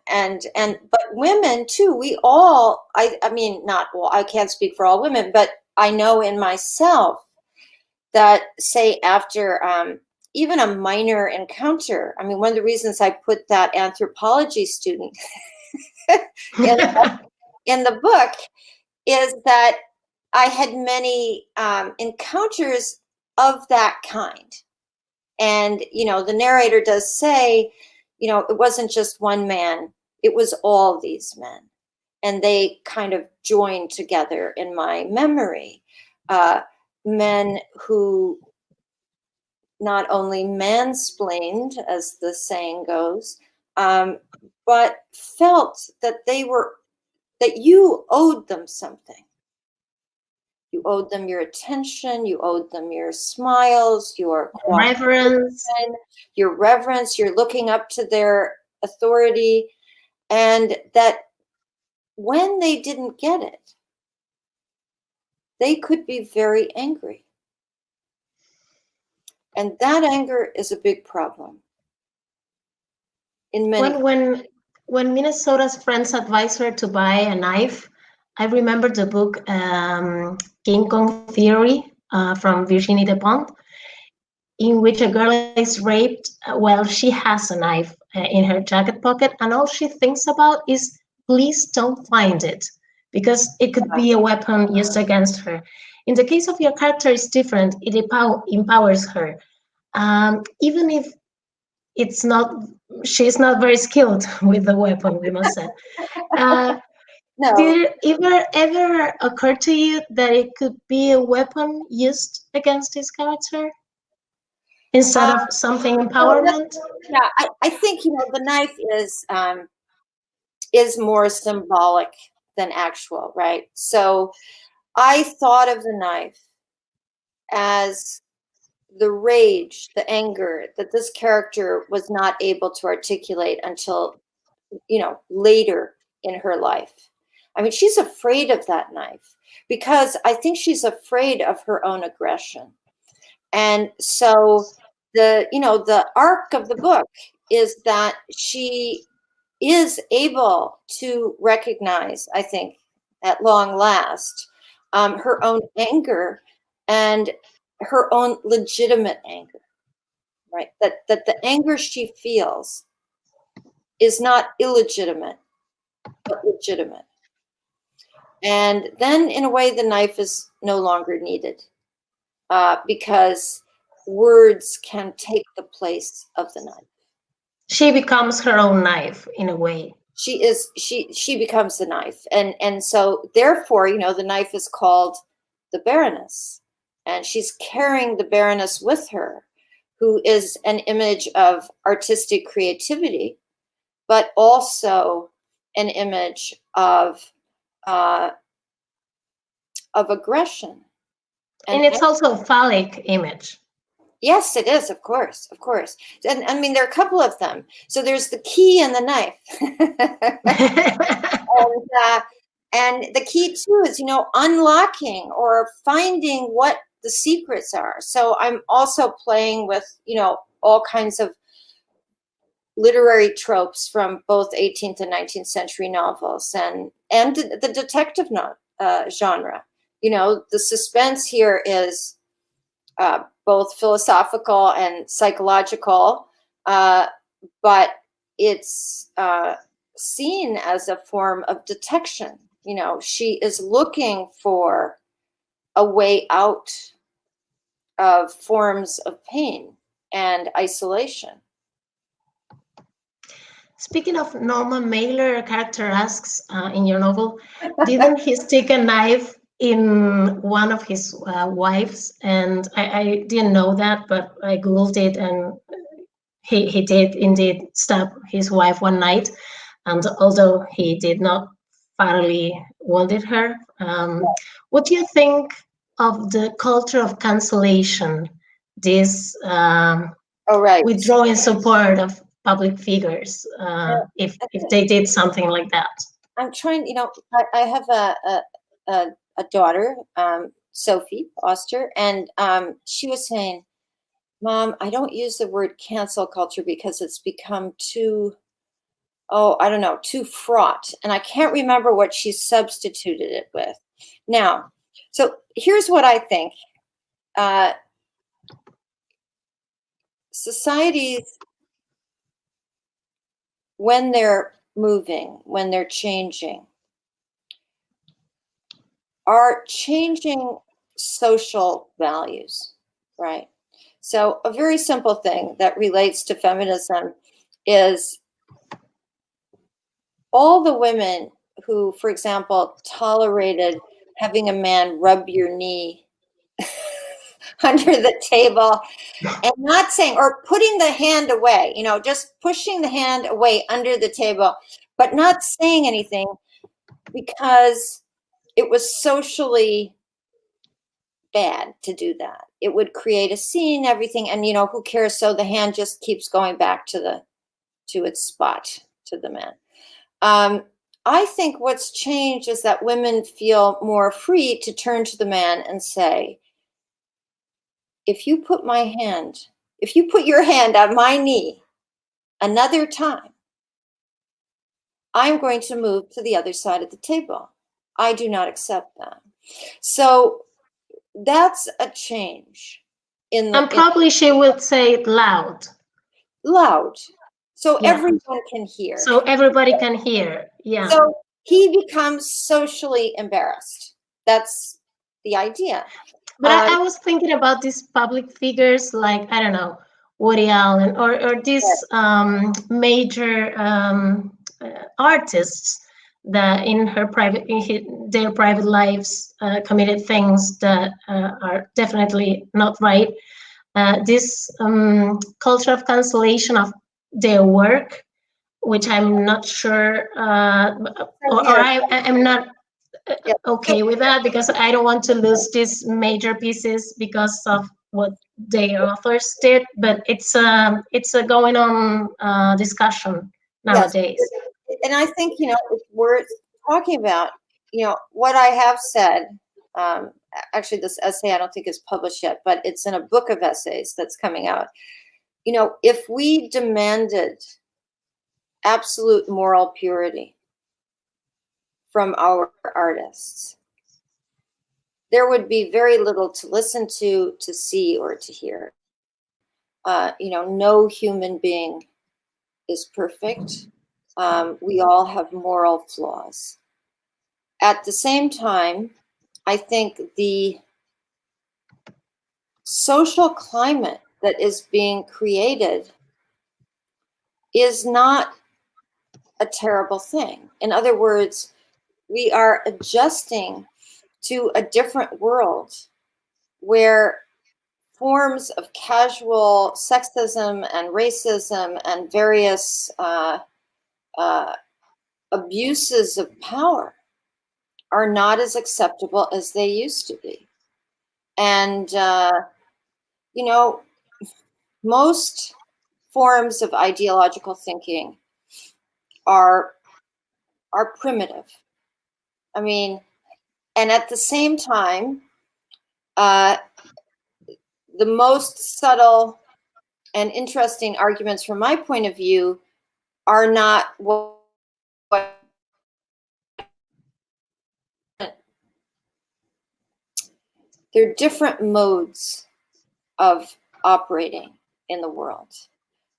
K: But women too, we all, I mean, not all, I can't speak for all women, but I know in myself that, say, after even a minor encounter, I mean, one of the reasons I put that anthropology student in the book is that I had many encounters of that kind. And, the narrator does say, it wasn't just one man, it was all these men. And they kind of joined together in my memory. Men who not only mansplained, as the saying goes, but felt that that you owed them something. You owed them your attention. You owed them your smiles, your
D: reverence,
K: You're looking up to their authority, and that when they didn't get it, they could be very angry. And that anger is a big problem. In many
D: when Minnesota's friends advised her to buy a knife, I remember the book King Kong Theory from Virginie Despentes, in which a girl is raped while she has a knife in her jacket pocket, and all she thinks about is, please don't find it, because it could be a weapon used against her. In the case of your character, it's different. It empowers her. Even if she's not very skilled with the weapon, we must say.
K: No.
D: Did it ever occur to you that it could be a weapon used against this character instead of something empowerment?
K: Yeah, I think, the knife is more symbolic than actual, right? So I thought of the knife as the rage, the anger that this character was not able to articulate until, later in her life. I mean, she's afraid of that knife because I think she's afraid of her own aggression. And so the arc of the book is that she is able to recognize, I think, at long last, her own anger and her own legitimate anger, right? That the anger she feels is not illegitimate, but legitimate. And then, in a way, the knife is no longer needed because words can take the place of the knife.
D: She becomes her own knife in a way.
K: She becomes the knife, and so therefore, the knife is called the Baroness, and she's carrying the Baroness with her, who is an image of artistic creativity, but also an image of aggression.
D: And it's also a phallic image.
K: Yes, it is, of course. And I mean, there are a couple of them. So there's the key and the knife. and the key too is, unlocking or finding what the secrets are. So I'm also playing with, all kinds of literary tropes from both 18th and 19th century novels and the detective genre. The suspense here is both philosophical and psychological, but it's seen as a form of detection. She is looking for a way out of forms of pain and isolation.
D: Speaking of Norman Mailer, a character asks in your novel, didn't he stick a knife in one of his wives? And I didn't know that, but I Googled it, and he did indeed stab his wife one night. And although he did not fatally wounded her, what do you think of the culture of cancellation, this withdrawing support of public figures if they did something like that?
K: I'm trying, I have a daughter, Sophie Oster, and she was saying, Mom, I don't use the word cancel culture because it's become too fraught. And I can't remember what she substituted it with. Now, so here's what I think. Societies, when they're moving, when they're changing, are changing social values, right? So a very simple thing that relates to feminism is all the women who, for example, tolerated having a man rub your knee under the table and not saying, or putting the hand away, just pushing the hand away under the table, but not saying anything because it was socially bad to do that. It would create a scene, everything, and who cares? So the hand just keeps going back to its spot, to the man. I think what's changed is that women feel more free to turn to the man and say, if you put your hand on my knee another time, I'm going to move to the other side of the table. I do not accept that. So that's a change.
D: And probably she will say it loud.
K: Loud. So everyone can hear.
D: So everybody can hear. Yeah.
K: So he becomes socially embarrassed. That's the idea.
D: But I was thinking about these public figures like, I don't know, Woody Allen or these major artists that in their private lives committed things that are definitely not right. This culture of cancellation of their work, which I'm not sure, I'm not okay with that, because I don't want to lose these major pieces because of what their authors did. But it's a going on discussion nowadays.
K: Yes. And I think it's worth talking about. What I have said. Actually, this essay I don't think is published yet, but it's in a book of essays that's coming out. If we demanded absolute moral purity from our artists, there would be very little to listen to see, or to hear. No human being is perfect. We all have moral flaws. At the same time, I think the social climate that is being created is not a terrible thing. In other words, we are adjusting to a different world where forms of casual sexism and racism and various abuses of power are not as acceptable as they used to be. And, most forms of ideological thinking are primitive. I mean, and at the same time, the most subtle and interesting arguments from my point of view are not what they're different modes of operating in the world.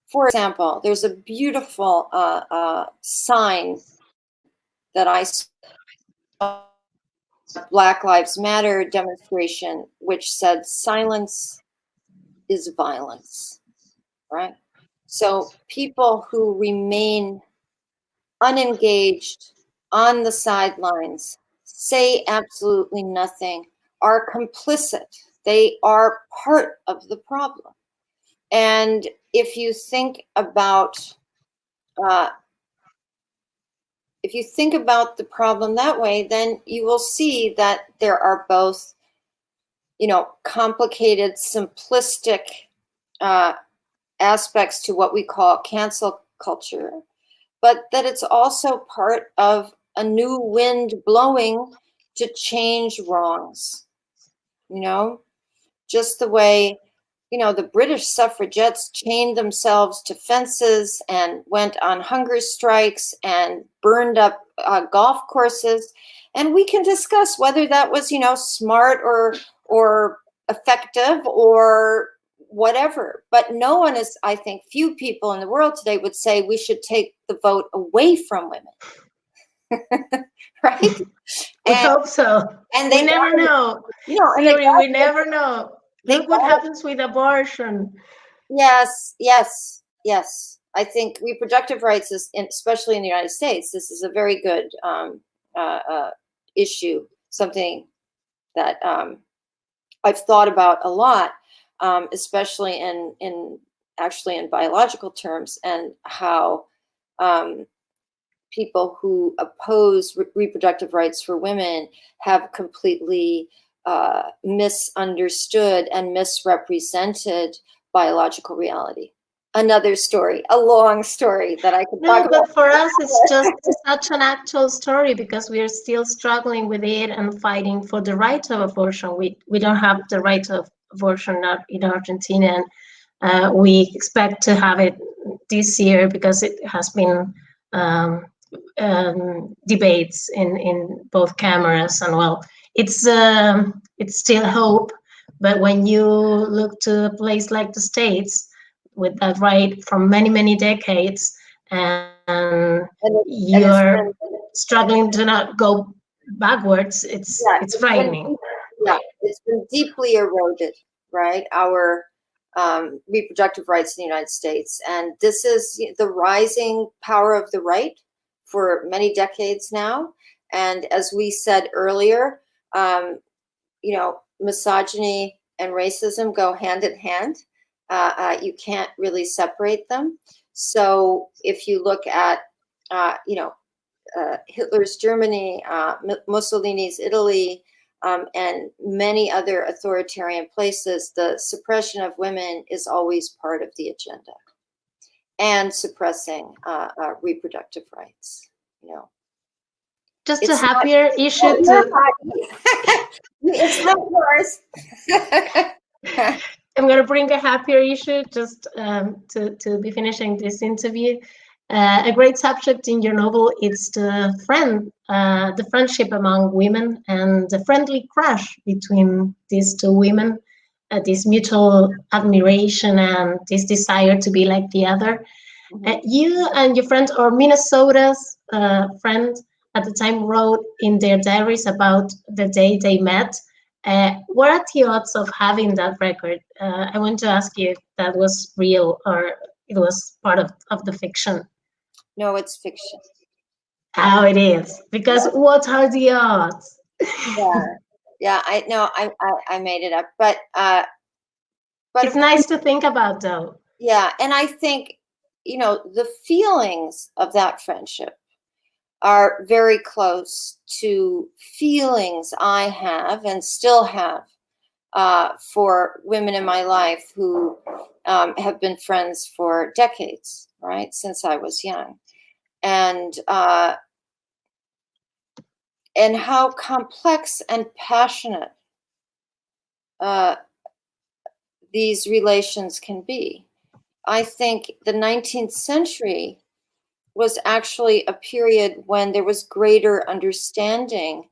K: For example, there's a beautiful sign that I saw, Black Lives Matter demonstration, which said silence is violence, right? So people who remain unengaged on the sidelines, say absolutely nothing, are complicit. They are part of the problem. And if you think about the problem that way, then you will see that there are both, complicated, simplistic aspects to what we call cancel culture, but that it's also part of a new wind blowing to change wrongs. Just the way, the British suffragettes chained themselves to fences and went on hunger strikes and burned up golf courses. And we can discuss whether that was, smart or effective or whatever. But no one is, I think, few people in the world today would say we should take the vote away from women. Right?
D: I hope so. And we never know. Siri, we never know. Look what happens with abortion.
K: Yes. I think reproductive rights is, especially in the United States, this is a very good issue, something that I've thought about a lot, especially in biological terms, and how people who oppose reproductive rights for women have completely misunderstood and misrepresented biological reality. Another story, a long story that I could talk about.
D: No, but for us, it's just such an actual story because we are still struggling with it and fighting for the right of abortion. We don't have the right of abortion in Argentina, and we expect to have it this year because it has been debates in both cameras, and well, it's still hope. But when you look to a place like the States, with that right from many decades, and you're struggling to not go backwards, it's frightening.
K: It's been deeply eroded, right? Our reproductive rights in the United States, and this is the rising power of the right for many decades now. And as we said earlier, misogyny and racism go hand in hand. You can't really separate them. So if you look at, Hitler's Germany, Mussolini's Italy, and many other authoritarian places, the suppression of women is always part of the agenda, and suppressing reproductive rights.
D: Just a happier issue.
K: It's not yours.
D: I'm going to bring a happier issue just to be finishing this interview. A great subject in your novel is the friendship among women and the friendly crush between these two women, this mutual admiration and this desire to be like the other. You and your friend, or Minnesota's friend at the time, wrote in their diaries about the day they met. What are the odds of having that record? I want to ask you if that was real or it was part of the fiction.
K: No, it's fiction.
D: How it is? Because what are the odds?
K: I made it up, but
D: it's nice to think about, though.
K: Yeah, and I think the feelings of that friendship are very close to feelings I have and still have for women in my life who have been friends for decades, right, since I was young. And how complex and passionate these relations can be. I think the 19th century was actually a period when there was greater understanding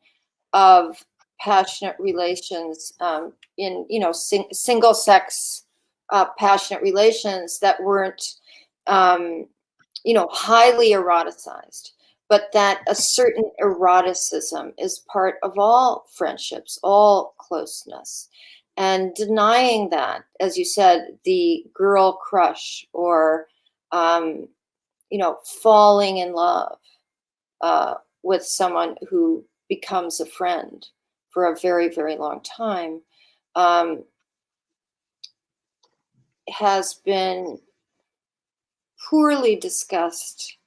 K: of passionate relations in single sex passionate relations that weren't highly eroticized, but that a certain eroticism is part of all friendships, all closeness. And denying that, as you said, the girl crush or falling in love with someone who becomes a friend for a very, very long time has been poorly discussed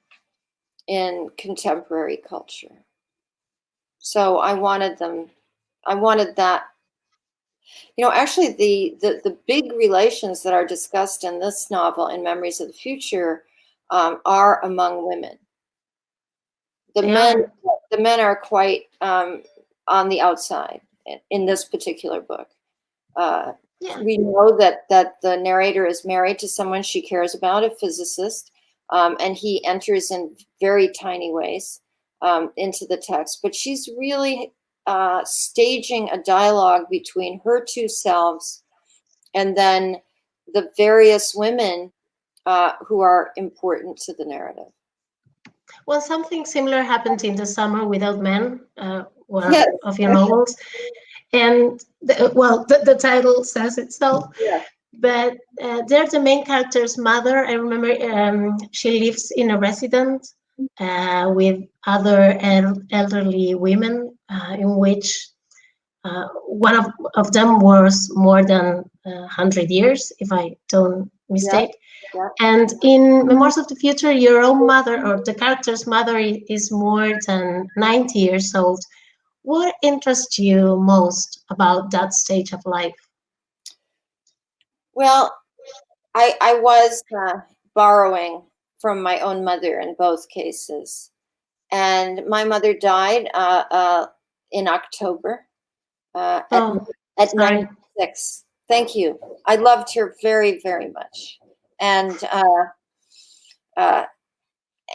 K: in contemporary culture. So I wanted that. Actually the big relations that are discussed in this novel, in Memories of the Future, are among women. The men are quite on the outside in this particular book. We know that the narrator is married to someone she cares about, a physicist, and he enters in very tiny ways into the text. But she's really staging a dialogue between her two selves and then the various women who are important to the narrative.
D: Well, something similar happened in The Summer Without Men, one of your novels. And the title says itself. Yeah. But there's the main character's mother. I remember she lives in a residence with other elderly women, in which one of them was more than 100 years, if I don't mistake. Yeah. And in Memoirs of the Future, your own mother, or the character's mother, is more than 90 years old. what interests you most about that stage of life?
K: Well, I was borrowing from my own mother in both cases. And my mother died in October at 96. Thank you. I loved her very, very much. And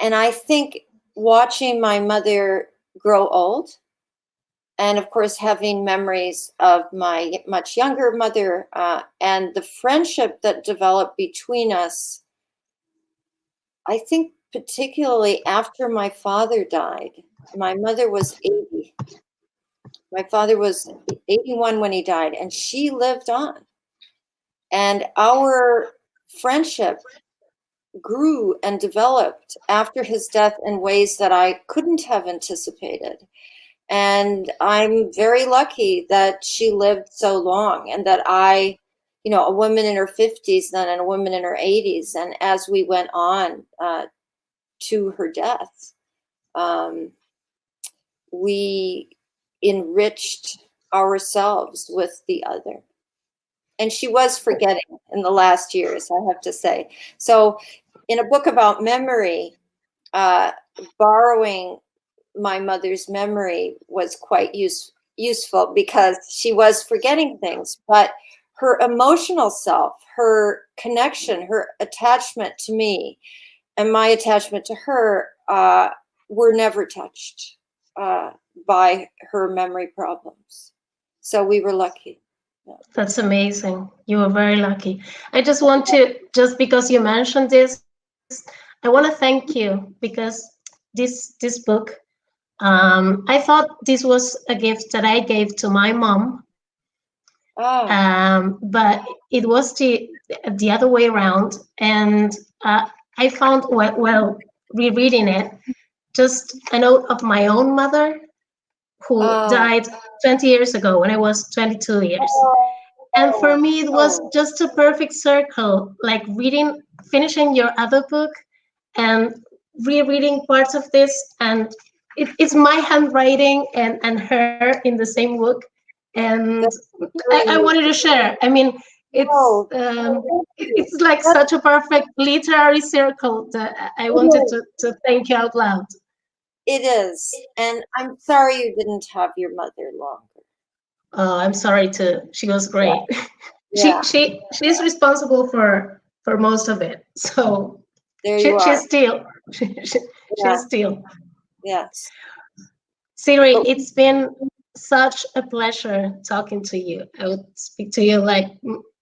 K: I think watching my mother grow old, and of course having memories of my much younger mother and the friendship that developed between us, I think particularly after my father died. My mother was 80. My father was 81 when he died, and she lived on. And our friendship grew and developed after his death in ways that I couldn't have anticipated. And I'm very lucky that she lived so long, and that I, you know, a woman in her 50s then and a woman in her 80s. And as we went on to her death, we enriched ourselves with the other. And she was forgetting in the last years, I have to say. So in a book about memory, borrowing my mother's memory was quite useful because she was forgetting things, but her emotional self, her connection, her attachment to me, and my attachment to her were never touched by her memory problems. So we were lucky. Yeah.
D: That's amazing. You were very lucky. I just want to, just because you mentioned this, I want to thank you because this book, I thought this was a gift that I gave to my mom. But it was the other way around. And I found, well, rereading it, just a note of my own mother who died 20 years ago when I was 22 years. And for me, it was just a perfect circle, like finishing your other book and rereading parts of this. And it's my handwriting and her in the same book. And I wanted to share. I mean, it's like such a perfect literary circle that I wanted to thank you out loud.
K: It is. And I'm sorry you didn't have your mother longer.
D: I'm sorry too. She was great.
K: Yeah.
D: She's responsible for most of it. So
K: there you are.
D: She's still.
K: Yes.
D: Siri, it's been such a pleasure talking to you. I would speak to you like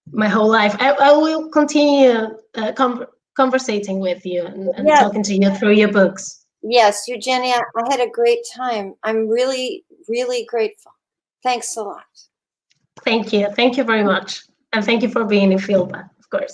D: my whole life. I will continue conversating with you and talking to you through your books.
K: Yes, Eugenia, I had a great time. I'm really, really grateful. Thanks a lot.
D: Thank you. Thank you very much. And thank you for being in Filba, of course.